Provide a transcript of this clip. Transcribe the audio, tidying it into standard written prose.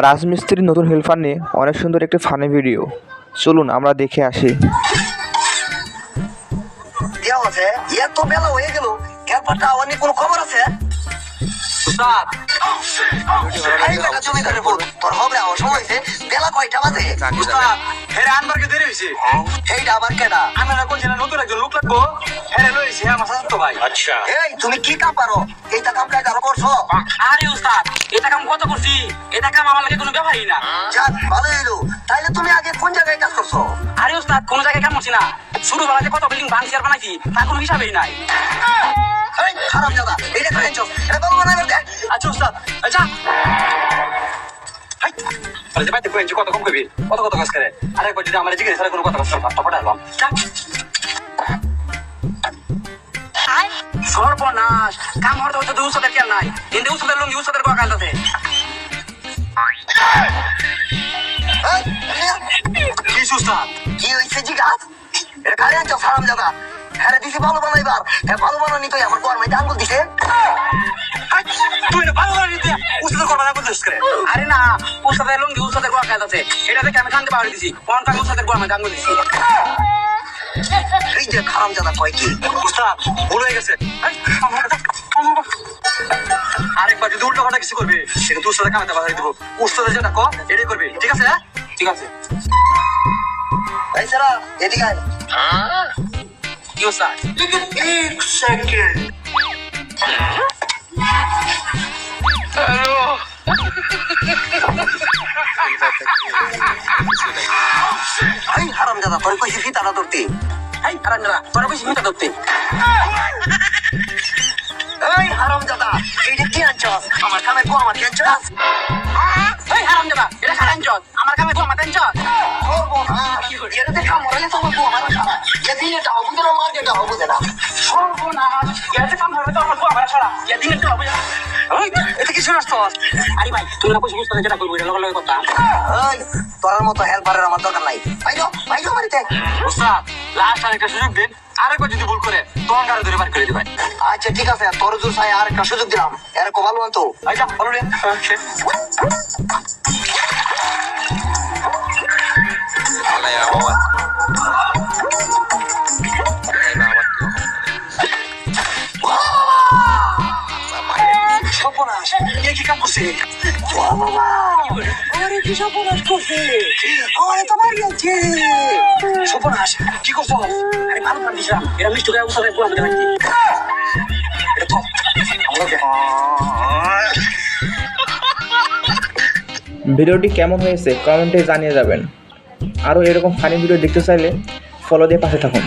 রাজমিস্ত্রির নতুন হেল্পার নিয়ে অনেক সুন্দর একটি ফানি ভিডিও, চলুন আমরা দেখে আসি। এত বেলা হয়ে গেল, হেল্পারটা অনেক কোনো খবর আছে? তোর হবে আমার সময় হয়েছে, বেলা কয়টা বাজে? তুমি কি কাম পারো? এইটা কাম কাজ আরো করছো? আরে উস্তাদ, এটা কাম কত করছি, এটা কাম আমার লাগে কোনো ব্যাপারই না। যাক ভালো হইলো। তাইলে তুমি আগে কোন জায়গায় কাজ করছো? আরে উস্তাদ, কোন জায়গায় কাম করছি না, ছোটবেলাতে কত বিল্ডিং ভাঙছি আর বানাইছি তার কোনো হিসাবেই নাই। খারাপ জায়গা, এটা করে আনছো, এটা বাবা বানাবে দে। আচ্ছা উস্তাদ, আচ্ছা কত কম করবি, কত কত কাজ করে। আরেকবার যদি আমার জিজ্ঞেস করে কোনো কথা পাঠালাম সর্বনাশ, কাম হতে হতে উস্তাদের কেন নাই, কিন্তু উস্তাদের লঙ্গি উস্তাদের গোয়া কালটাতে। কি উস্তাদ, কি হয়েছে জিজ্ঞাস? এটা খালি আনছো খারাপ জায়গা। হ্যাঁ দিছি ভালো বানাইবার, হ্যাঁ ভালো বানানি তো আমার গরমাইতে আঙ্গুল দিছে। তুই এটা ভালো করে নিতে উস্তাদের গোয়া আঙ্গুল দিস করে। আরে না, উস্তাদের লঙ্গি উস্তাদের গোয়া কালটাতে, এটা দেখে আমি কান্দে পাহাড়ি দিছি, কোন তাকে উস্তাদের গোয়া আঙ্গুল দিছি। এই যে খারাপ জায়গা কয় কি? উস্তাদ ভুল হয়ে গেছে। আরেকবার যদি উল্টো পাল্টা কিছু করবি সেটা তুই উস্তাদের কামাতে বাধা দিব। উস্তাদের যেটা কর এটাই করবি, ঠিক আছে? ঠিক আছে। এই সারা এদিকে আয়। কি উস্তাদ? এক সেকেন্ড। হ্যালো, এই হারাম জাদা তোর কইছি ফিতাটা ধরতে। এই আরামজাদা তোরা বেশি হিংসা ধরতে। এই হারাম জাদা এইটা কি আনছস? আমার কামে গো আমার কি আনছস? এই হারামজাদা, এটা খারাপ জল, আমার কামে গো আমার তেঞ্চল। এটা দেখে মরালে তো আমার গো আমার সারা। যেদিন এটা হবে না মার যেটা হবে না। সর্বনাশ, এতে কাম হবে তো আমার গো আমার সারা। এদিন একটু হবে না। ওই এটা কি শুনছ? আরে ভাই তুই না কইছিস উস্তাদের যেটা করবি এটা লগে লগে কথা। এই তোর মতো হেল্পারের আমার দরকার নাই। ভাইলো মারিতে। উস্তাদ লাস্ট আরেকটা সুযোগ দিন, আরেকবার যদি ভুল করে তখন গাড়ি ধরে বার করে দিবেন। আচ্ছা ঠিক আছে, তোর জোর চাই আর একটা সুযোগ দিলাম। এরকম ভালো আনতো। আচ্ছা বলো রে। সর্বনাশ, এ কি কাম করছে? আরে কি সর্বনাশ করছে? আমার তো বাড়ি আছে। সর্বনাশ, কি করছো? আরে ভালো কাম দিছিলাম, এটা মিষ্টি গায়ে উস্তাদের গোয়া মধ্যে রাখছি। এটা তো আমরা ভিডিওটি কেমন হয়েছে কমেন্টে জানিয়ে যাবেন। আরও এরকম ফানি ভিডিও দেখতে চাইলে ফলো দিয়ে পাশে থাকুন।